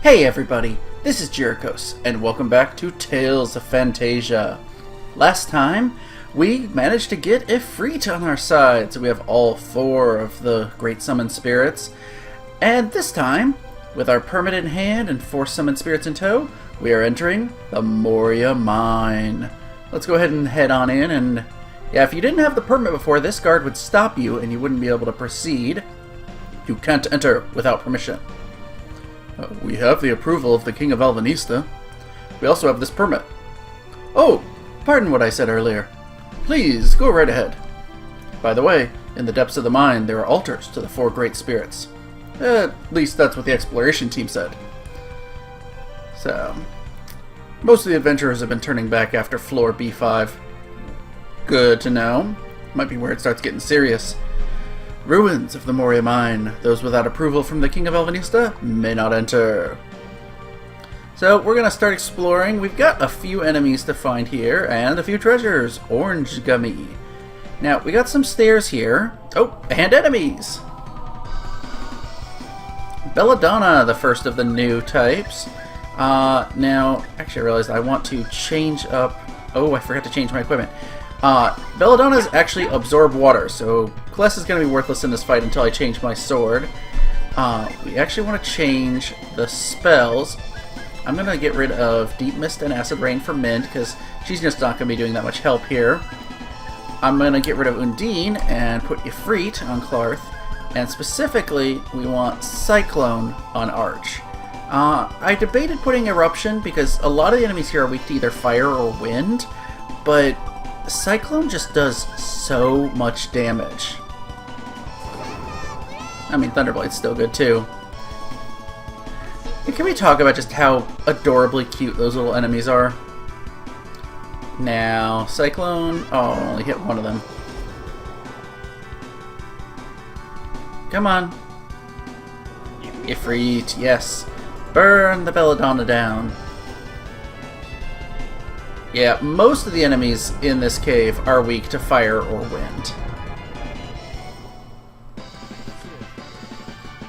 Hey everybody, this is Jerichos, and welcome back to Tales of Phantasia. Last time, we managed to get Ifrit on our side, so we have all 4 of the Great Summon Spirits. And this time, with our permit in hand and 4 Summon Spirits in tow, we are entering the Moria Mine. Let's go ahead and head on in, and yeah, if you didn't have the permit before, this guard would stop you and you wouldn't be able to proceed. You can't enter without permission. We have the approval of the King of Alvanista. We also have this permit. Oh, pardon what I said earlier. Please, go right ahead. By the way, in the depths of the mine, there are altars to the 4 great spirits. At least that's what the exploration team said. So, most of the adventurers have been turning back after floor B5. Good to know. Might be where it starts getting serious. Ruins of the Moria Mine. Those without approval from the King of Alvanista may not enter. So we're going to start exploring. We've got a few enemies to find here, and a few treasures. Orange gummy. Now, we got some stairs here. Oh, and enemies! Belladonna, the first of the new types. Now, actually I realized I want to change up... Oh, I forgot to change my equipment. Belladonna's actually absorb water, so Kless is going to be worthless in this fight until I change my sword. We actually want to change the spells. I'm going to get rid of Deep Mist and Acid Rain for Mint, because she's just not going to be doing that much help here. I'm going to get rid of Undine and put Ifrit on Clarth, and specifically, we want Cyclone on Arch. I debated putting Eruption, because a lot of the enemies here are weak to either fire or wind, but Cyclone just does so much damage. I mean, Thunderblade's still good too. And can we talk about just how adorably cute those little enemies are? Now, Cyclone... Oh, I only hit one of them. Come on. Ifrit, yes. Burn the Belladonna down. Yeah, most of the enemies in this cave are weak to fire or wind.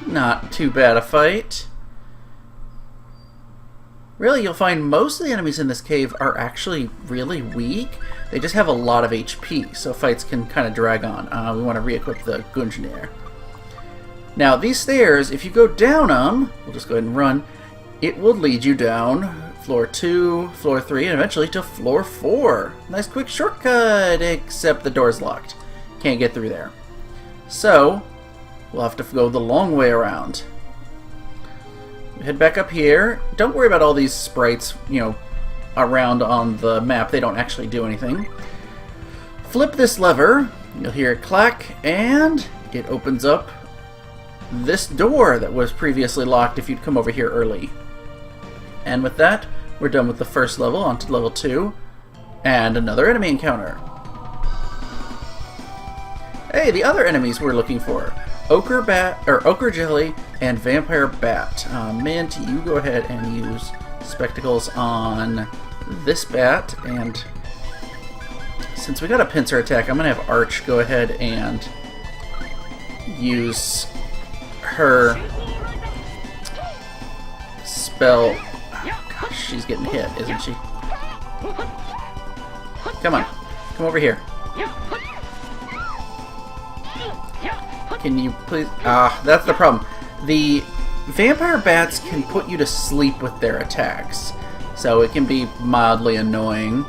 Not too bad a fight. Really, you'll find most of the enemies in this cave are actually really weak. They just have a lot of HP, so fights can kind of drag on. We want to re-equip the Gungnir. Now, these stairs, if you go down them, we'll just go ahead and run, it will lead you down floor 2, floor 3, and eventually to floor 4. Nice quick shortcut, except the door's locked. Can't get through there. So, we'll have to go the long way around. Head back up here. Don't worry about all these sprites, you know, around on the map. They don't actually do anything. Flip this lever. You'll hear it clack, and it opens up this door that was previously locked if you'd come over here early. And with that, we're done with the first level, on to level 2, and another enemy encounter. Hey, the other enemies we're looking for. Ochre Jelly and Vampire Bat. Mint, you go ahead and use Spectacles on this bat, and since we got a pincer attack, I'm going to have Arch go ahead and use her spell. Gosh, she's getting hit, isn't she? Come on. Come over here. Can you please... that's the problem. The vampire bats can put you to sleep with their attacks, so it can be mildly annoying.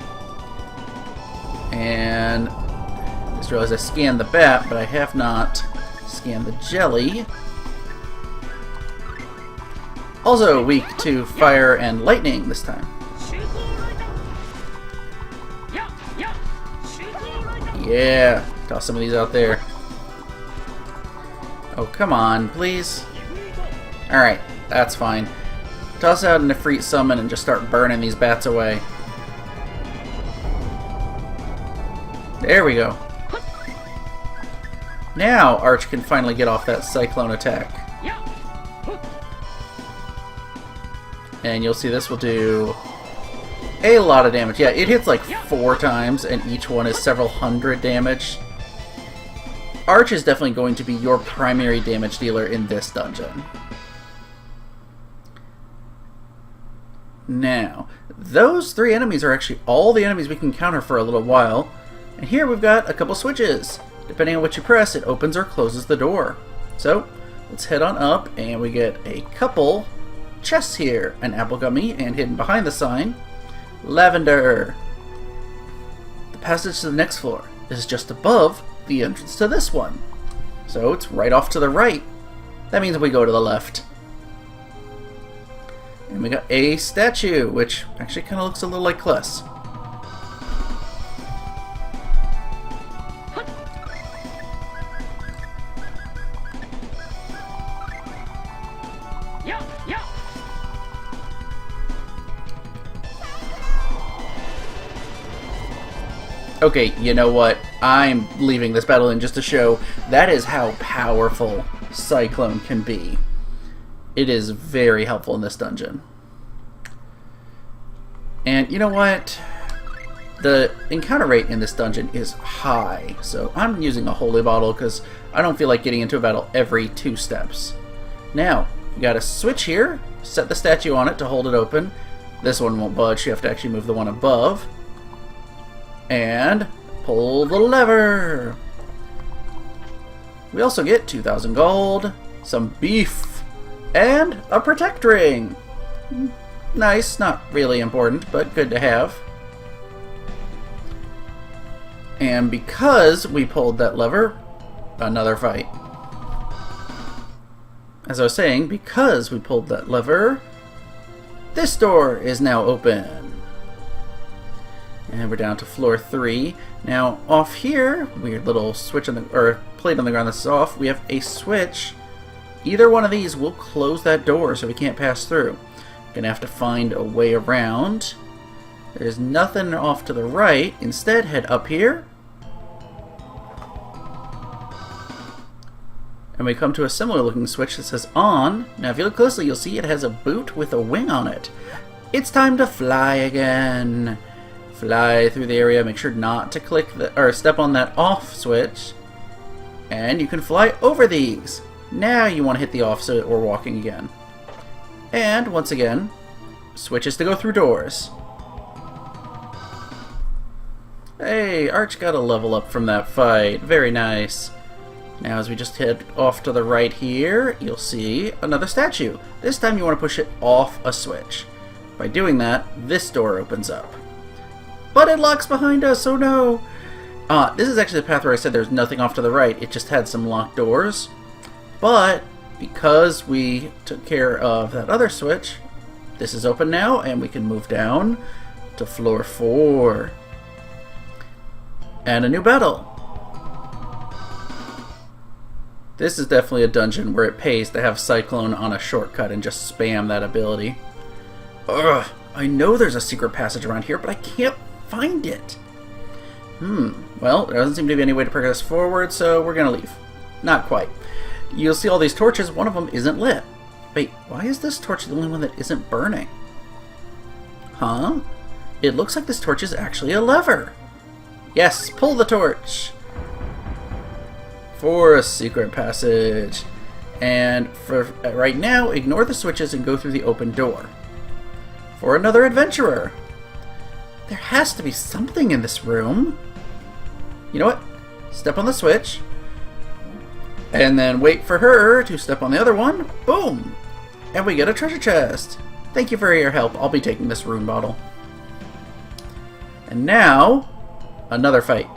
And I just realized I scanned the bat, but I have not scanned the jelly. Also weak to fire and lightning this time. Yeah, toss some of these out there. Oh, come on, please. Alright, that's fine. Toss out an Ifrit summon and just start burning these bats away. There we go. Now Arch can finally get off that Cyclone attack. And you'll see this will do a lot of damage. Yeah, it hits like 4 times, and each one is several hundred damage. Arch is definitely going to be your primary damage dealer in this dungeon. Now, those 3 enemies are actually all the enemies we can counter for a little while. And here we've got a couple switches. Depending on what you press, it opens or closes the door. So, let's head on up, and we get a couple chests here. An apple gummy, and hidden behind the sign, lavender. The passage to the next floor is just above the entrance to this one. So it's right off to the right. That means we go to the left. And we got a statue, which actually kind of looks a little like Kless. Okay, you know what? I'm leaving this battle in just to show that is how powerful Cyclone can be. It is very helpful in this dungeon. And you know what? The encounter rate in this dungeon is high, so I'm using a holy bottle because I don't feel like getting into a battle every 2 steps. Now, you got a switch here. Set the statue on it to hold it open. This one won't budge, you have to actually move the one above. And pull the lever. We also get 2,000 gold, some beef, and a protect ring. Nice, not really important, but good to have. And because we pulled that lever, another fight. As I was saying, because we pulled that lever, this door is now open. And we're down to floor 3. Now, off here, weird little switch on the, or plate on the ground that's off, we have a switch. Either one of these will close that door so we can't pass through. Gonna have to find a way around. There's nothing off to the right. Instead, head up here. And we come to a similar looking switch that says on. Now, if you look closely, you'll see it has a boot with a wing on it. It's time to fly again. Fly through the area, make sure not to click the, or step on that off switch, and you can fly over these. Now you want to hit the off so we're walking again. And once again, switches to go through doors. Hey, Arch got a level up from that fight. Very nice. Now as we just head off to the right here, you'll see another statue. This time you want to push it off a switch. By doing that, this door opens up. But it locks behind us, oh no! This is actually the path where I said there's nothing off to the right, it just had some locked doors. But, because we took care of that other switch, this is open now, and we can move down to floor 4. And a new battle! This is definitely a dungeon where it pays to have Cyclone on a shortcut and just spam that ability. Ugh, I know there's a secret passage around here, but I can't find it. Well, there doesn't seem to be any way to progress forward, so we're gonna leave. Not quite. You'll see all these torches, one of them isn't lit. Wait, why is this torch the only one that isn't burning? Huh? It looks like this torch is actually a lever. Yes, pull the torch! For a secret passage. And for right now, ignore the switches and go through the open door. For another adventurer. There has to be something in this room. You know what? Step on the switch. And then wait for her to step on the other one. Boom! And we get a treasure chest. Thank you for your help. I'll be taking this rune bottle. And now, another fight.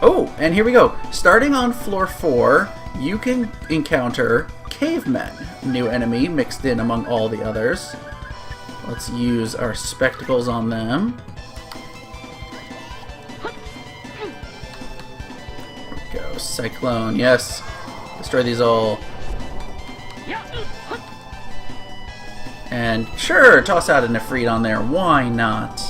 Oh, and here we go. Starting on floor 4, you can encounter Cavemen. New enemy mixed in among all the others. Let's use our spectacles on them. There we go. Cyclone, yes. Destroy these all. And sure, toss out a Nefrit on there. Why not?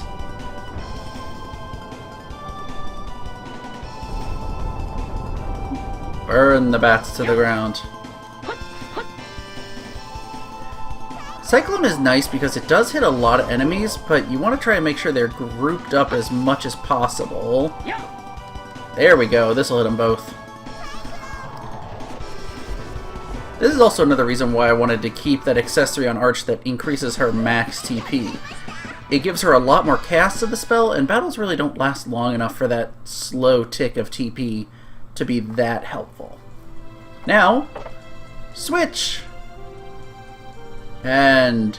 Burn the bats to the ground. Cyclone is nice because it does hit a lot of enemies, but you want to try and make sure they're grouped up as much as possible. There we go. This will hit them both. This is is also another reason why I wanted to keep that accessory on Arch that increases her max TP. It gives her a lot more casts of the spell, and battles really don't last long enough for that slow tick of TP to be that helpful. Now, switch! And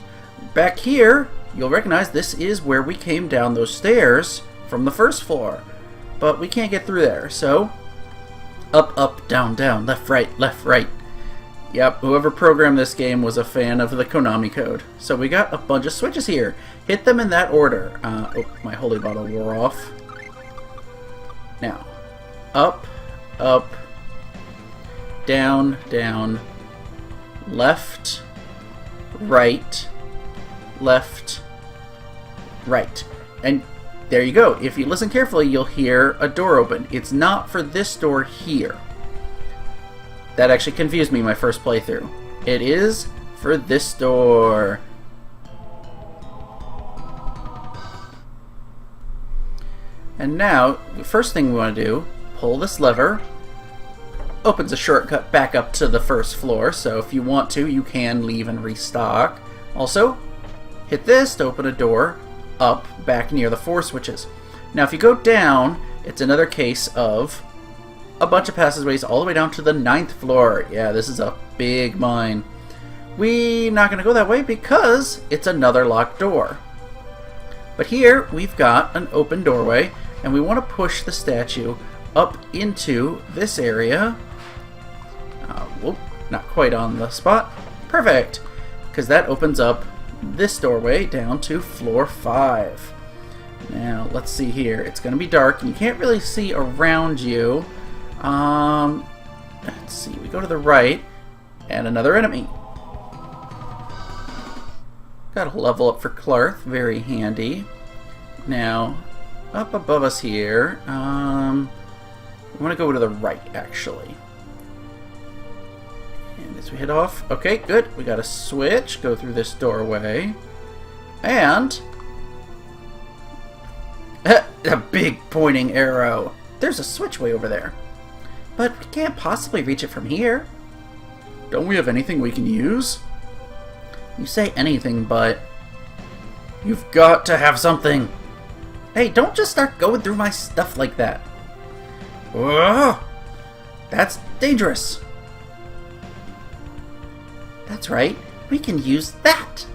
back here, you'll recognize this is where we came down those stairs from the first floor. But we can't get through there, so up, up, down, down, left, right, left, right. Yep, whoever programmed this game was a fan of the Konami code. So we got a bunch of switches here. Hit them in that order. Oh, my holy bottle wore off. Now, up, up, down, down, left, right, left, right. And there you go. If you listen carefully, you'll hear a door open. It's not for this door here. That actually confused me my first playthrough. It is for this door. And now, the first thing we want to do, pull this lever. Opens a shortcut back up to the first floor, so if you want to, you can leave and restock. Also, hit this to open a door up back near the 4 switches. Now, if you go down, it's another case of a bunch of passageways all the way down to the 9th floor. Yeah, this is a big mine. We're not going to go that way because it's another locked door. But here, we've got an open doorway, and we want to push the statue up into this area. Whoop, not quite on the spot. Perfect! Because that opens up this doorway down to floor 5. Now, let's see here. It's going to be dark, and you can't really see around you. Let's see. We go to the right, and another enemy. Got a level up for Clarth. Very handy. Now, up above us here, we want to go to the right, actually. And as we head off, okay, good. We got a switch, go through this doorway, and a big pointing arrow. There's a switch way over there, but we can't possibly reach it from here. Don't we have anything we can use? You say anything, but you've got to have something. Hey, don't just start going through my stuff like that. Whoa! That's dangerous. That's right. We can use that.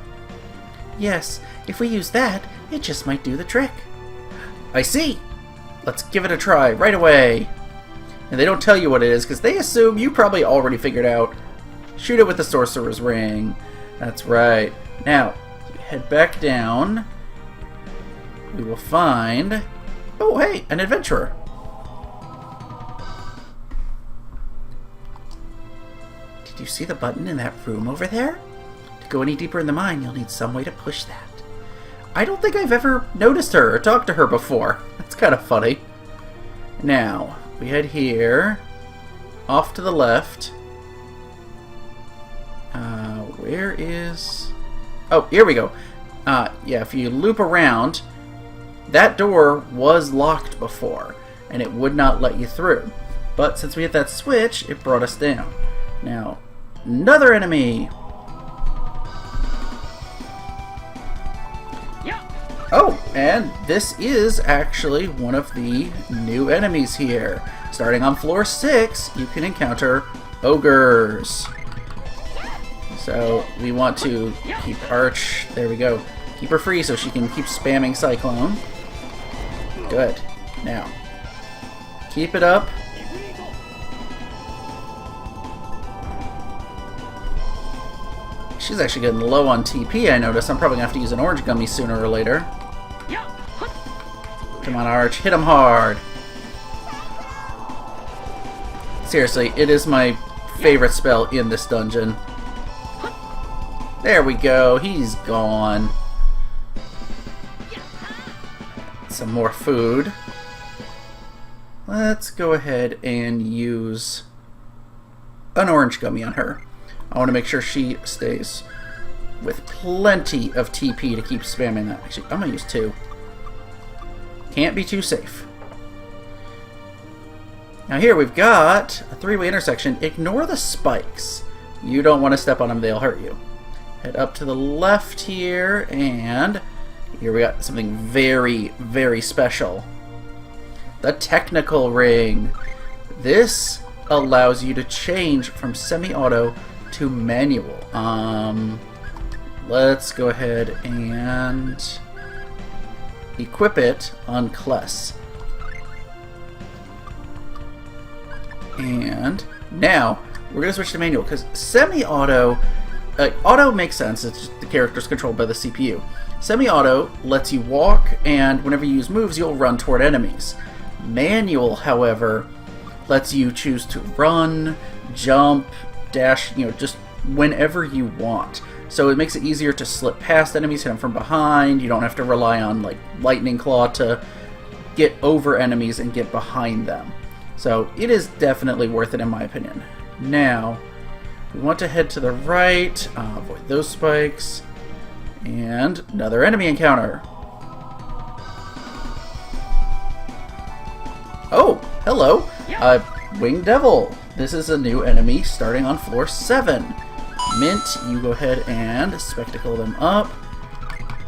Yes, if we use that, it just might do the trick. I see. Let's give it a try right away. And they don't tell you what it is because they assume you probably already figured out. Shoot it with the Sorcerer's Ring. That's right. Now, head back down. We will find... Oh, hey, an adventurer. Did you see the button in that room over there? To go any deeper in the mine, you'll need some way to push that. I don't think I've ever noticed her or talked to her before. That's kind of funny. Now, we head here. Off to the left. Where is... Oh, here we go. Yeah, if you loop around... That door was locked before, and it would not let you through. But since we hit that switch, it brought us down. Now, another enemy! Yeah. Oh, and this is actually one of the new enemies here. Starting on floor 6, you can encounter Ogres. So, we want to keep Arch... There we go. Keep her free so she can keep spamming Cyclone. Good. Now, keep it up. She's actually getting low on TP, I notice. I'm probably going to have to use an orange gummy sooner or later. Come on, Arch. Hit him hard. Seriously, it is my favorite spell in this dungeon. There we go. He's gone. Some more food. Let's go ahead and use an orange gummy on her. I want to make sure she stays with plenty of TP to keep spamming that. Actually, I'm going to use 2. Can't be too safe. Now here we've got a 3-way intersection. Ignore the spikes. You don't want to step on them, they'll hurt you. Head up to the left here, and here we got something very, very special. The technical ring. This allows you to change from semi-auto to manual. Let's go ahead and equip it on Kless. And now we're going to switch to manual because semi-auto, auto makes sense. It's just the character's controlled by the CPU. Semi-auto lets you walk, and whenever you use moves, you'll run toward enemies. Manual, however, lets you choose to run, jump, dash, just whenever you want. So it makes it easier to slip past enemies, hit them from behind. You don't have to rely on like Lightning Claw to get over enemies and get behind them. So it is definitely worth it in my opinion. Now, we want to head to the right, avoid those spikes, and another enemy encounter. Oh, hello, Winged Devil. This is a new enemy starting on floor 7. Mint, you go ahead and spectacle them up.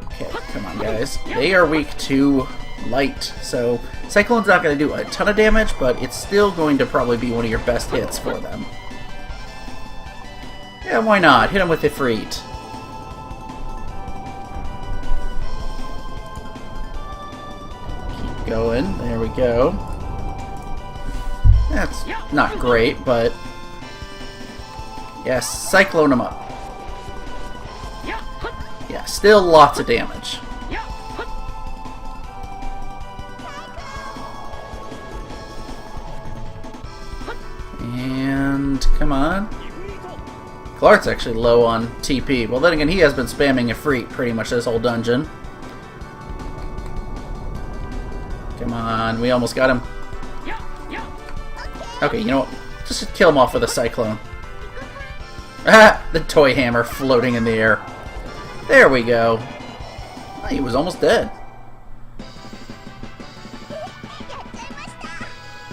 Okay, come on guys. They are weak to light, so Cyclone's not going to do a ton of damage, but it's still going to probably be one of your best hits for them. Yeah, why not? Hit them with Ifrit. Keep going. There we go. That's not great, but yes, Cyclone them up. Yeah, still lots of damage. And come on. Clark's actually low on TP. Well, then again, he has been spamming Ifrit pretty much this whole dungeon. Come on, we almost got him. Okay, you know what? Just kill him off with a Cyclone. Ah! The toy hammer floating in the air. There we go. Oh, he was almost dead.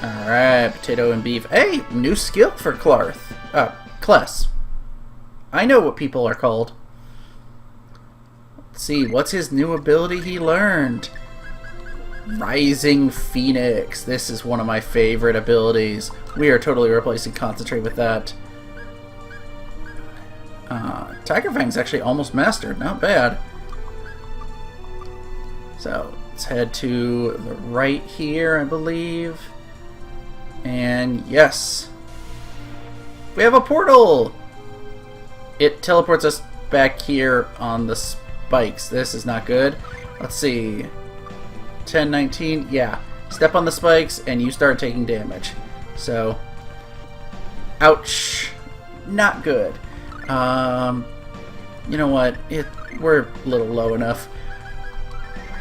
Alright, potato and beef. Hey, new skill for Kless. I know what people are called. Let's see, what's his new ability he learned? Rising Phoenix. This is one of my favorite abilities. We are totally replacing Concentrate with that. Tiger Fang's actually almost mastered. Not bad. So, let's head to the right here, I believe. And yes. We have a portal! It teleports us back here on the spikes. This is not good. Let's see. 10, 19, yeah. Step on the spikes and you start taking damage. So, ouch. Not good. You know what? We're a little low enough.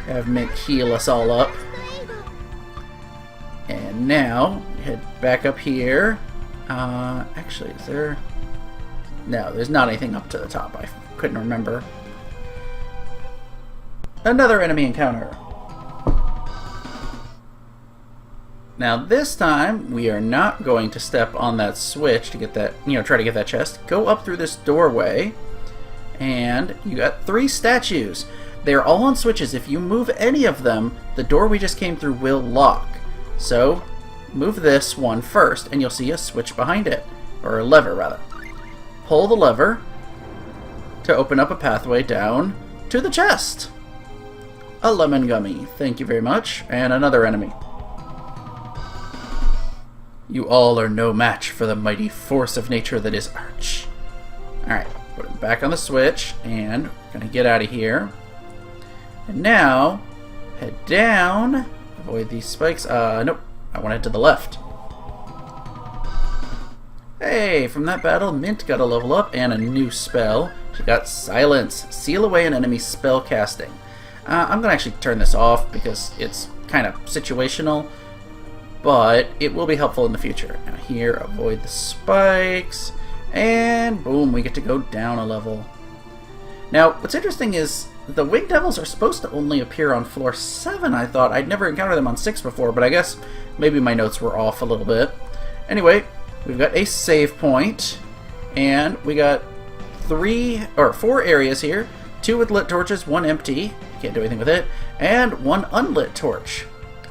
Have Mint heal us all up. And now, head back up here. Actually, is there... No, there's not anything up to the top. I couldn't remember. Another enemy encounter. Now this time, we are not going to step on that switch to get that, try to get that chest. Go up through this doorway, and you got 3 statues. They're all on switches. If you move any of them, the door we just came through will lock. So, move this one first, and you'll see a switch behind it. Or a lever, rather. Pull the lever to open up a pathway down to the chest. A lemon gummy. Thank you very much. And another enemy. You all are no match for the mighty force of nature that is Arch. Alright, put it back on the switch, and we're going to get out of here. And now, head down, avoid these spikes. Nope, I want to head to the left. Hey, from that battle, Mint got a level up and a new spell. She got Silence, seal away an enemy's spell casting. I'm going to actually turn this off because it's kind of situational. But it will be helpful in the future. Now here, avoid the spikes, and boom, we get to go down a level. Now, what's interesting is the Winged Devils are supposed to only appear on floor 7, I thought. I'd never encountered them on 6 before, but I guess maybe my notes were off a little bit. Anyway, we've got a save point, And we got 4 areas here. 2 with lit torches, 1 empty. Can't do anything with it. And 1 unlit torch.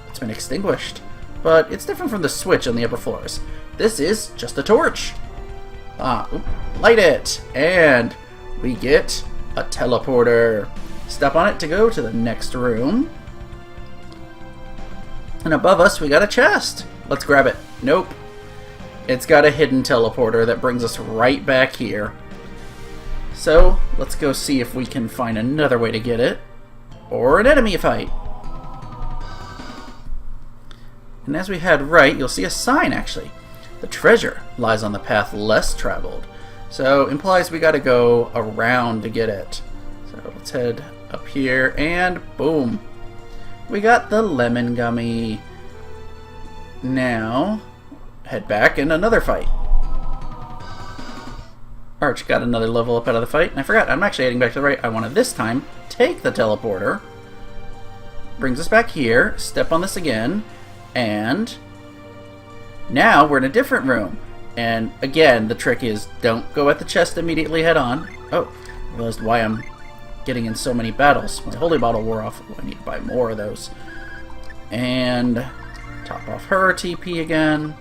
It's been extinguished. But it's different from the switch on the upper floors. This is just a torch. Light it. And we get a teleporter. Step on it to go to the next room. And above us, we got a chest. Let's grab it. Nope. It's got a hidden teleporter that brings us right back here. So, let's go see if we can find another way to get it. Or an enemy fight. And as we head right, you'll see a sign, actually. The treasure lies on the path less traveled. So, implies we gotta go around to get it. So, let's head up here, and boom. We got the lemon gummy. Now, head back in another fight. Arch got another level up out of the fight. And I forgot, I'm actually heading back to the right. I want to this time take the teleporter. Brings us back here. Step on this again. And now we're in a different room. And again, the trick is don't go at the chest immediately head on. Oh, I realized why I'm getting in so many battles. My holy bottle wore off. Oh, I need to buy more of those. And top off her TP again.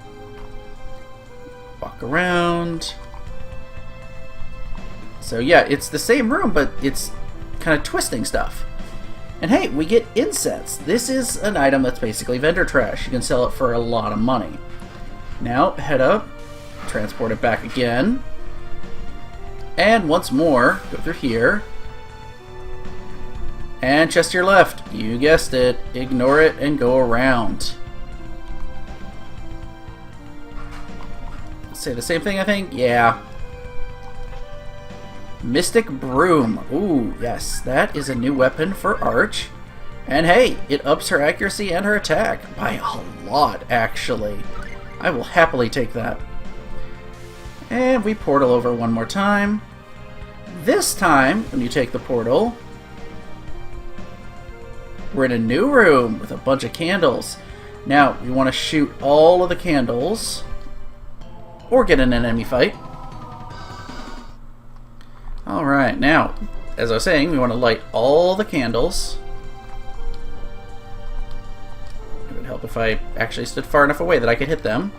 Walk around. So yeah, it's the same room, but it's kind of twisting stuff. And hey, we get incense. This is an item that's basically vendor trash. You can sell it for a lot of money. Now, head up, transport it back again. And once more, go through here. And chest to your left. You guessed it. Ignore it and go around. Say the same thing, I think? Yeah. Mystic Broom. Ooh, yes. That is a new weapon for Arch. And hey, it ups her accuracy and her attack. By a lot, actually. I will happily take that. And we portal over one more time. This time, when you take the portal, we're in a new room with a bunch of candles. Now, we want to shoot all of the candles or get in an enemy fight. Alright, now, as I was saying, we want to light all the candles. It would help if I actually stood far enough away that I could hit them.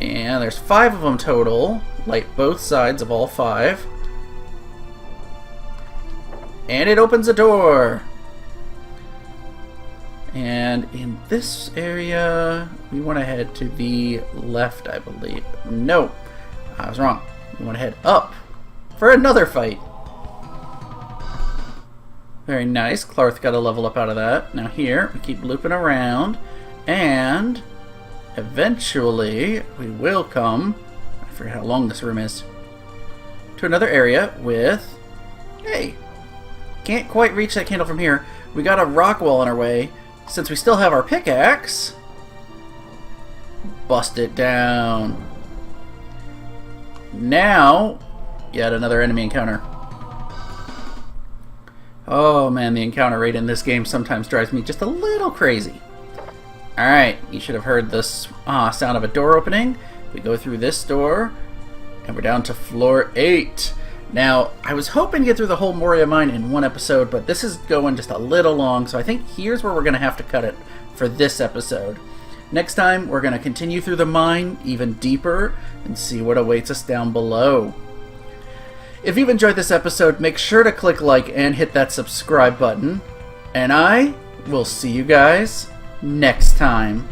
And there's 5 of them total. Light both sides of all 5. And it opens a door. And in this area, we want to head to the left, I believe. No, I was wrong. We want to head up for another fight. Very nice. Clarth got a level up out of that. Now here, we keep looping around. And eventually, we will come, I forget how long this room is, to another area with, hey, can't quite reach that candle from here. We got a rock wall in our way. Since we still have our pickaxe, bust it down. Now, yet another enemy encounter. Oh man, the encounter rate in this game sometimes drives me just a little crazy. Alright, you should have heard this sound of a door opening. We go through this door, and we're down to floor 8. Now, I was hoping to get through the whole Moria mine in one episode, but this is going just a little long, so I think here's where we're going to have to cut it for this episode. Next time, we're going to continue through the mine even deeper and see what awaits us down below. If you've enjoyed this episode, make sure to click like and hit that subscribe button. And I will see you guys next time.